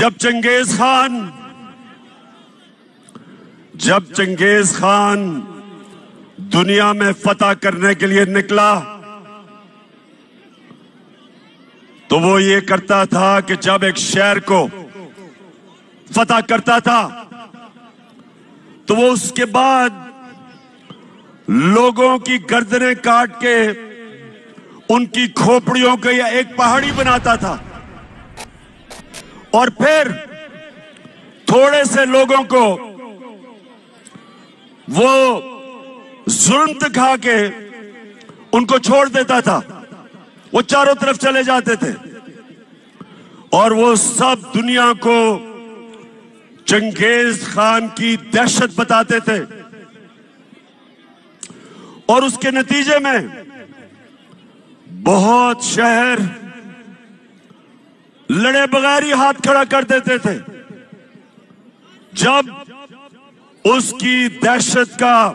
जब Genghis Khan दुनिया में फतह करने के लिए निकला तो वो ये करता था कि जब एक शहर को फतह करता था तो वो उसके बाद लोगों की गर्दनें काट के उनकी खोपड़ियों को या एक पहाड़ी बनाता था और फिर थोड़े से लोगों को वो जुल्म दिखा के उनको छोड़ देता था। वो चारों तरफ चले जाते थे और वो सब दुनिया को चंगेज खान की दहशत बताते थे और उसके नतीजे में बहुत शहर लड़े बगैर ही हाथ खड़ा कर देते थे। जब उसकी दहशत का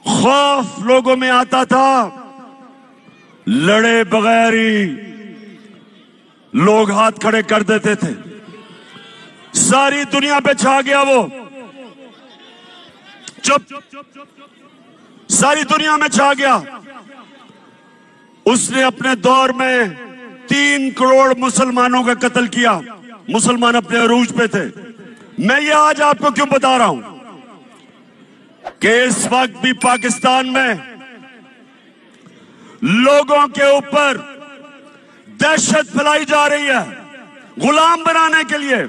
खौफ लोगों में आता था, लड़े बगैर ही लोग हाथ खड़े कर देते थे। सारी दुनिया पे छा गया वो, सारी दुनिया में छा गया। उसने अपने दौर में 3 करोड़ मुसलमानों का कत्ल किया। मुसलमान अपने अरूज पे थे। मैं ये आज आपको क्यों बता रहा हूं कि इस वक्त भी पाकिस्तान में लोगों के ऊपर दहशत फैलाई जा रही है गुलाम बनाने के लिए।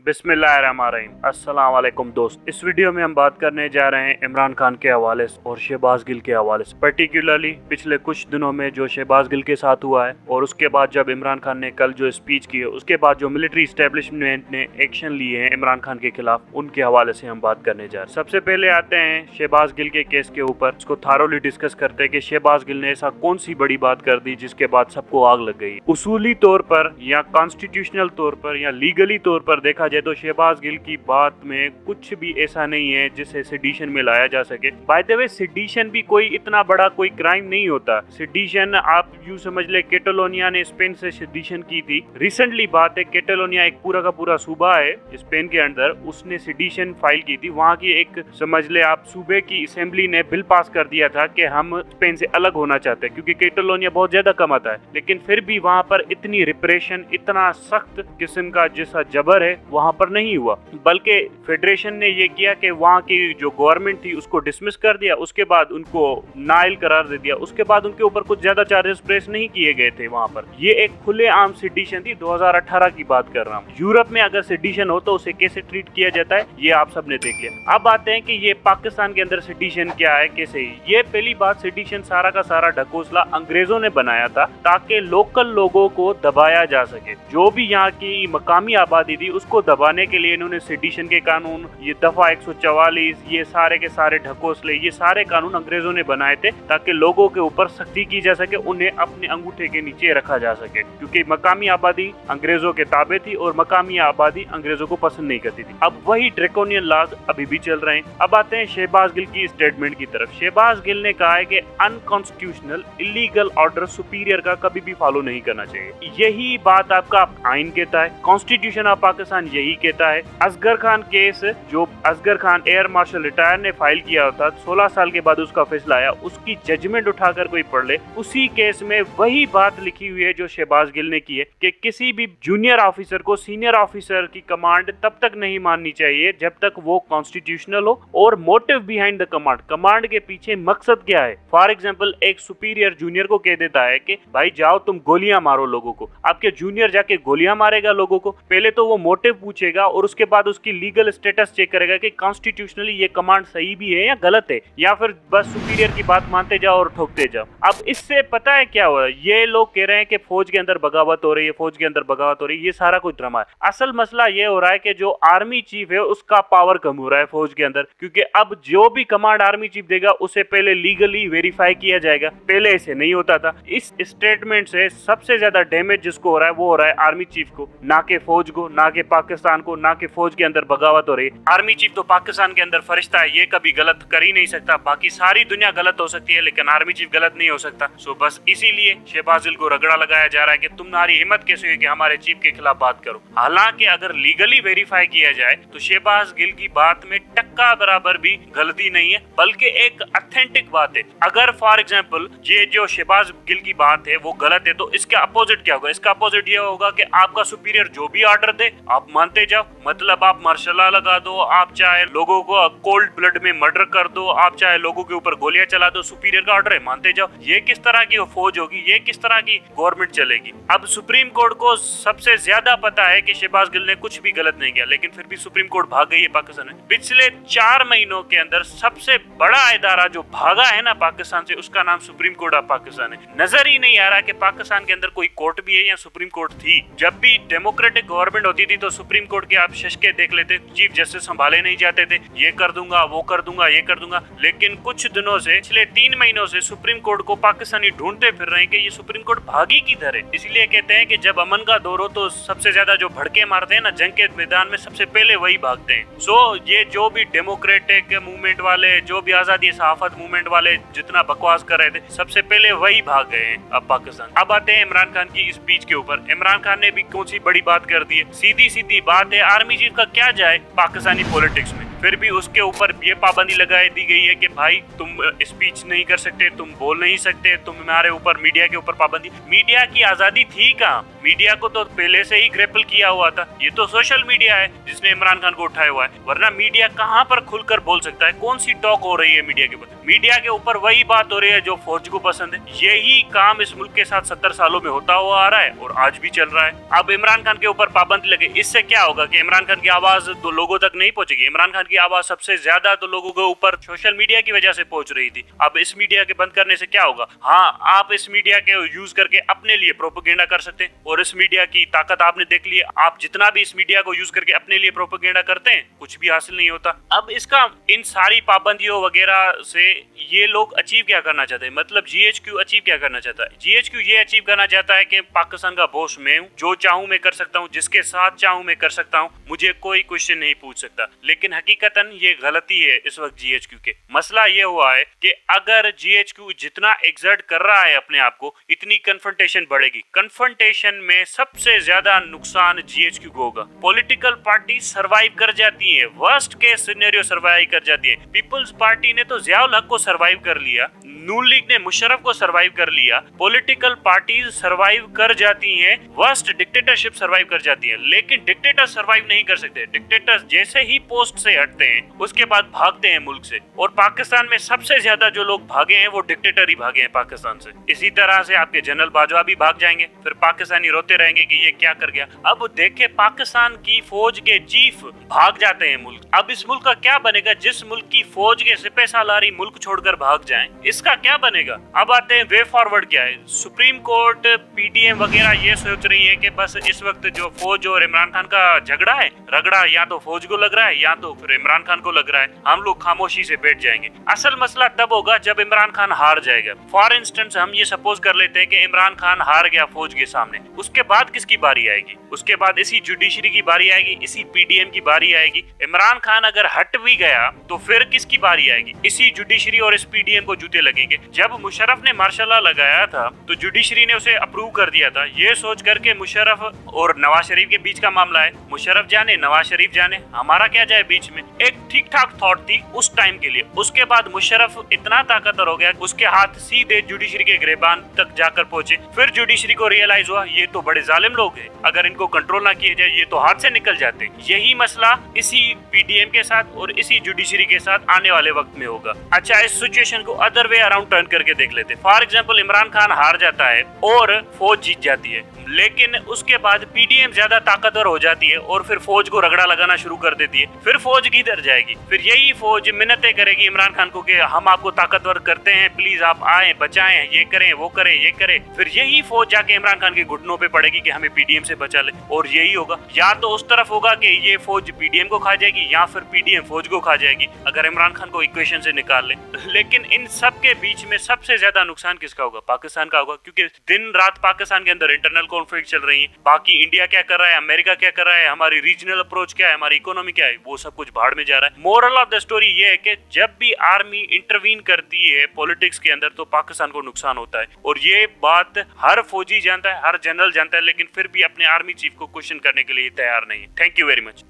बिस्मिल्लाहिर्रहमानिर्रहीम। अस्सलाम वालेकुम दोस्त, इस वीडियो में हम बात करने जा रहे हैं इमरान खान के हवाले से और शहबाज गिल के हवाले से। पर्टिकुलरली पिछले कुछ दिनों में जो शहबाज गिल के साथ हुआ है और उसके बाद जब इमरान खान ने कल जो स्पीच की है, उसके बाद जो मिलिट्री इस्टेब्लिशमेंट ने एक्शन लिए हैं इमरान खान के खिलाफ, उनके हवाले से हम बात करने जा रहे हैं। सबसे पहले आते हैं शहबाज गिल के केस के ऊपर। इसको थारोली डिस्कस करते हैं कि शहबाज गिल ने ऐसा कौन सी बड़ी बात कर दी जिसके बाद सबको आग लग गई। उसूली तौर पर या कॉन्स्टिट्यूशनल तौर पर या लीगली तौर पर देखा जाए तो शहबाज गिल की बात में कुछ भी ऐसा नहीं है जिसे सेडिशन में लाया जा सके। बाय द वे, सेडिशन भी कोई इतना बड़ा कोई क्राइम नहीं होता। सेडिशन आप यूं समझ ले, कैटलोनिया ने स्पेन से सेडिशन की थी। रिसेंटली बात है, कैटलोनिया एक पूरा का पूरा सूबा है स्पेन के अंदर, उसने सेडिशन फाइल की थी। वहां की एक समझ ले आप सूबे की असेंबली ने बिल पास कर दिया था कि हम स्पेन से अलग होना चाहते हैं क्योंकि कैटलोनिया बहुत ज्यादा कमाता है। लेकिन फिर भी वहां पर इतनी रिप्रेशन, इतना सख्त किस्म का जैसा जबर है वहां पर नहीं हुआ, बल्कि फेडरेशन ने ये किया कि वहां की जो गवर्नमेंट थी उसको डिसमिस कर दिया, उसके बाद उनको नाइल करार दे दिया, उसके बाद उनके ऊपर कुछ ज्यादा चार्जेस प्रेस नहीं किए गए थे वहां पर। ये एक खुलेआम सेडिशन थी। 2018 की बात कर रहा हूँ। यूरोप में अगर सेडिशन हो तो उसे कैसे ट्रीट किया जाता है ये आप सबने देख लिया। अब आते हैं कि ये पाकिस्तान के अंदर सेडिशन क्या है, कैसे। ये पहली बात, सेडिशन सारा का सारा ढकोसला अंग्रेजों ने बनाया था ताकि लोकल लोगों को दबाया जा सके। जो भी यहाँ की मकामी आबादी थी उसको दबाने के लिए इन्होंने सेडिशन के कानून, ये दफा 144, ये सारे के सारे ढकोसले, ये सारे कानून अंग्रेजों ने बनाए थे ताकि लोगों के ऊपर सख्ती की जा सके, उन्हें अपने अंगूठे के नीचे रखा जा सके, क्योंकि मकामी आबादी अंग्रेजों के ताबे थी और मकामी आबादी अंग्रेजों को पसंद नहीं करती थी। अब वही ड्रैकोनियन लॉज अभी भी चल रहे हैं। अब आते हैं शहबाज गिल की स्टेटमेंट की तरफ। शहबाज गिल ने कहा है कि अनकॉन्स्टिट्यूशनल इलीगल ऑर्डर सुपीरियर का कभी भी फॉलो नहीं करना चाहिए। यही बात आपका आइन कहता है, कॉन्स्टिट्यूशन ऑफ पाकिस्तान यही कहता है। असगर खान केस, जो Asghar Khan air marshal retire ने फाइल किया होता, 16 साल के बाद उसका फैसला आया, उसकी जजमेंट उठाकर कोई पढ़ ले, उसी केस में वही बात लिखी हुई है जो शहबाज गिल ने की है कि किसी भी जूनियर ऑफिसर को सीनियर ऑफिसर की कमांड तब तक नहीं माननी चाहिए जब तक वो कॉन्स्टिट्यूशनल हो और motive behind the command, command के पीछे मकसद क्या है। फॉर एग्जाम्पल, एक सुपीरियर जूनियर को कह देता है कि भाई जाओ तुम गोलियां मारो लोगों को, आपके जूनियर जाके गोलियां मारेगा लोगों को, पहले तो वो मोटिव पूछेगा और उसके बाद उसकी लीगल स्टेटस चेक करेगा कि कॉन्स्टिट्यूशनली ये कमांड सही भी है या गलत है, या फिर बस सुपीरियर की बात मानते जाओ और ठोकते जाओ। अब इससे पता है क्या हुआ, ये लोग कह रहे हैं कि फौज के अंदर बगावत हो रही है, फौज के अंदर बगावत हो रही है, ये सारा कुछ ड्रामा है। असल मसला ये हो रहा है कि जो आर्मी चीफ है उसका पावर कम हो रहा है फौज के अंदर, क्योंकि अब जो भी कमांड आर्मी चीफ देगा उसे पहले लीगली वेरीफाई किया जाएगा, पहले ऐसे नहीं होता था। इस स्टेटमेंट से सबसे ज्यादा डैमेज जिसको हो रहा है वो हो रहा है आर्मी चीफ को, ना के फौज को, ना के पाकिस्तान को, ना कि फौज के अंदर बगावत हो रही। आर्मी चीफ तो पाकिस्तान के अंदर फरिश्ता है, ये कभी गलत कर ही नहीं सकता। बाकी सारी दुनिया गलत हो सकती है लेकिन आर्मी चीफ गलत नहीं हो सकता। सो बस इसीलिए शहबाज गिल को रगड़ा लगाया जा रहा है कि तुम्हारी हिम्मत कैसे हुई कि हमारे चीफ के खिलाफ बात करो। हालांकि अगर लीगली वेरीफाई किया जाए तो शहबाज गिल की बात में टक्का बराबर भी गलती नहीं है, बल्कि एक ऑथेंटिक बात है। अगर फॉर एग्जांपल ये जो शहबाज गिल की बात है वो गलत है तो इसका अपोजिट क्या होगा? इसका अपोजिट ये होगा कि आपका सुपीरियर जो भी ऑर्डर दे आप मानते जाओ। मतलब आप मार्शल लॉ लगा दो, आप चाहे लोगों को कोल्ड ब्लड में मर्डर कर दो, आप चाहे लोगों के ऊपर गोलियां चला दो, सुपीरियर का ऑर्डर है मानते जाओ। ये किस तरह की फौज होगी? ये किस तरह की गवर्नमेंट चलेगी? अब सुप्रीम कोर्ट को सबसे ज्यादा पता है कि शहबाज गिल ने कुछ भी गलत नहीं किया, लेकिन फिर भी सुप्रीम कोर्ट भाग गई है पाकिस्तान में। पिछले 4 महीनों के अंदर सबसे बड़ा इदारा जो भागा है ना पाकिस्तान से, उसका नाम सुप्रीम कोर्ट ऑफ पाकिस्तान है। नजर ही नहीं आ रहा कि पाकिस्तान के अंदर कोई कोर्ट भी है या सुप्रीम कोर्ट थी। जब भी डेमोक्रेटिक गवर्नमेंट होती थी तो सुप्रीम कोर्ट के आप शशके देख लेते, चीफ जस्टिस संभाले नहीं जाते थे, ये कर दूंगा, वो कर दूंगा, ये कर दूंगा। लेकिन कुछ दिनों से, पिछले 3 महीनों से सुप्रीम कोर्ट को पाकिस्तानी ढूंढते फिर रहे हैं कि ये सुप्रीम कोर्ट भागी किधर है। इसलिए कहते हैं कि जब अमन का दौर हो तो सबसे ज्यादा जो भड़के मारते हैं ना जंग के मैदान में, सबसे पहले वही भागते हैं। सो ये जो भी डेमोक्रेटिक मूवमेंट वाले, जो भी आजादी सहाफत मूवमेंट वाले जितना बकवास कर रहे थे, सबसे पहले वही भाग गए हैं अब पाकिस्तान। अब आते हैं इमरान खान की स्पीच के ऊपर। इमरान खान ने भी कौन सी बड़ी बात कर दी है? सीधी सीधी बात है, आर्मी चीफ का क्या जाए पाकिस्तानी पॉलिटिक्स में। फिर भी उसके ऊपर ये पाबंदी लगाई दी गई है कि भाई तुम स्पीच नहीं कर सकते, तुम बोल नहीं सकते, तुम्हारे ऊपर मीडिया के ऊपर पाबंदी। मीडिया की आजादी थी कहाँ? मीडिया को तो पहले से ही ग्रेपल किया हुआ था। ये तो सोशल मीडिया है जिसने इमरान खान को उठाया हुआ है, वरना मीडिया कहाँ पर खुलकर बोल सकता है? कौन सी टॉक हो रही है मीडिया के ऊपर? मीडिया के ऊपर वही बात हो रही है जो फौज को पसंद है। यही काम इस मुल्क के साथ 70 सालों में होता हुआ आ रहा है और आज भी चल रहा है। अब इमरान खान के ऊपर पाबंदी लगे, इससे क्या होगा कि इमरान खान की आवाज तो लोगों तक नहीं पहुंचेगी। इमरान खान की आवाज सबसे ज्यादा तो लोगों के ऊपर सोशल मीडिया की वजह से पहुंच रही थी। अब इस मीडिया के बंद करने से क्या होगा? हाँ, आप इस मीडिया के यूज करके अपने लिए प्रोपेगेंडा कर सकते हैं और इस मीडिया की ताकत आपने देख ली। आप जितना भी इस मीडिया को यूज करके अपने लिए प्रोपेगेंडा करते हैं, कुछ भी हासिल नहीं होता। अब इसका इन सारी पाबंदियों वगैरह से ये लोग अचीव क्या करना चाहते हैं? मतलब GHQ अचीव क्या करना चाहता है? GHQ ये अचीव करना चाहता है कि पाकिस्तान का बॉस मैं हूँ, जो चाहूँ मैं कर सकता हूँ, जिसके साथ चाहूँ मैं कर सकता हूँ, मुझे कोई क्वेश्चन नहीं पूछ सकता। लेकिन हकीकतन ये गलती है इस वक्त GHQ के। मसला ये हुआ है कि अगर GHQ जितना एग्जर्ट कर रहा है अपने आप को, इतनी कन्फ्रंटेशन बढ़ेगी। कन्फ्रंटेशन में सबसे ज्यादा नुकसान GHQ को होगा। पॉलिटिकल पार्टी सरवाइव कर जाती है, वर्स्ट केस सिनेरियो सरवाइव कर जाती है। पीपल्स पार्टी ने तो ज़ियाउल हक को सरवाइव कर लिया, नून लीग ने मुशर्रफ को सरवाइव कर लिया। पॉलिटिकल पार्टीज सरवाइव कर जाती हैं, वर्स्ट डिक्टेटरशिप सरवाइव कर जाती है, लेकिन डिक्टेटर सरवाइव नहीं कर सकते। डिक्टेटर्स जैसे ही पोस्ट से हटते हैं उसके बाद भागते हैं मुल्क से, और पाकिस्तान में सबसे ज्यादा जो लोग भागे हैं वो डिक्टेटर ही भागे हैं पाकिस्तान से। इसी तरह से आपके जनरल बाजवा भी भाग जाएंगे, फिर पाकिस्तानी रोते रहेंगे कि ये क्या कर गया। अब देखे पाकिस्तान की फौज के चीफ भाग जाते हैं मुल्क। अब इस मुल्क का क्या बनेगा? जिस मुल्क की फौज के सिपह सालारी मुल्क छोड़कर भाग जाएं, इसका क्या बनेगा? अब आते हैं वे फॉरवर्ड क्या है। सुप्रीम कोर्ट, PDM वगैरह ये सोच रही है कि बस इस वक्त जो फौज और इमरान खान का झगड़ा है, रगड़ा या तो फौज को लग रहा है या तो फिर इमरान खान को लग रहा है, हम लोग खामोशी से बैठ जाएंगे। असल मसला तब होगा जब इमरान खान हार जाएगा। फॉर इंस्टेंस हम ये सपोज कर लेते हैं कि इमरान खान हार गया फौज के सामने, उसके बाद किसकी बारी आएगी? उसके बाद इसी जुडिशरी की बारी आएगी, इसी PDM की बारी आएगी। इमरान खान अगर हट भी गया तो फिर किसकी बारी आएगी? इसी जुडिशरी और इस PDM को जूते लगेंगे। जब मुशर्रफ ने मार्शल लॉ लगाया था तो जुडिशरी ने उसे अप्रूव कर दिया था, ये सोच करके मुशर्रफ और नवाज शरीफ के बीच का मामला है, मुशर्रफ जाने नवाज शरीफ जाने, हमारा क्या जाए बीच में। एक ठीक ठाक थॉट थी उस टाइम के लिए। उसके बाद मुशर्रफ इतना ताकतवर हो गया, उसके हाथ सीधे जुडिशरी के गिरेबान तक जाकर पहुंचे। फिर जुडिशरी को रियलाइज हुआ ये तो बड़े जालिम लोग हैं, अगर इनको कंट्रोल ना किया जाए ये तो हाथ से निकल जाते। यही मसला इसी PDM के साथ और इसी जुडिशरी के साथ आने वाले वक्त में होगा। अच्छा, इस सिचुएशन को अदर वे अराउंड टर्न करके देख लेते। फॉर एग्जांपल इमरान खान हार जाता है और फौज जीत जाती है, लेकिन उसके बाद PDM ज्यादा ताकतवर हो जाती है और फिर फौज को रगड़ा लगाना शुरू कर देती है। फिर फौज किधर जाएगी? फिर यही फौज मिन्नतें करेगी इमरान खान को कि हम आपको ताकतवर करते हैं, प्लीज आप आए, बचाएं, ये करें, वो करें, ये करें। फिर यही फौज जाके इमरान खान के घुटनों पे पड़ेगी कि हमें पीडीएम से बचा ले, और यही होगा, या तो उस तरफ होगा कि ये फौज पीडीएम को खा जाएगी या फिर पीडीएम फौज को खा जाएगी अगर इमरान खान को इक्वेशन से निकाल ले। लेकिन इन सब के बीच में सबसे ज्यादा नुकसान किसका होगा? पाकिस्तान का होगा, क्योंकि दिन रात पाकिस्तान के अंदर इंटरनल कॉन्फ्लिक्ट चल रही है। बाकी इंडिया क्या कर रहा है, अमेरिका क्या कर रहा है, हमारी रीजनल अप्रोच क्या है, हमारी इकोनॉमी क्या है, वो सब कुछ भाड़ में जा रहा है। मोरल ऑफ द स्टोरी ये है कि जब भी आर्मी इंटरवीन करती है पॉलिटिक्स के अंदर तो पाकिस्तान को नुकसान होता है, और ये बात हर फौजी जानता है, हर जनरल जानता है, लेकिन फिर भी अपने आर्मी चीफ को क्वेश्चन करने के लिए तैयार नहीं है। Thank you very much.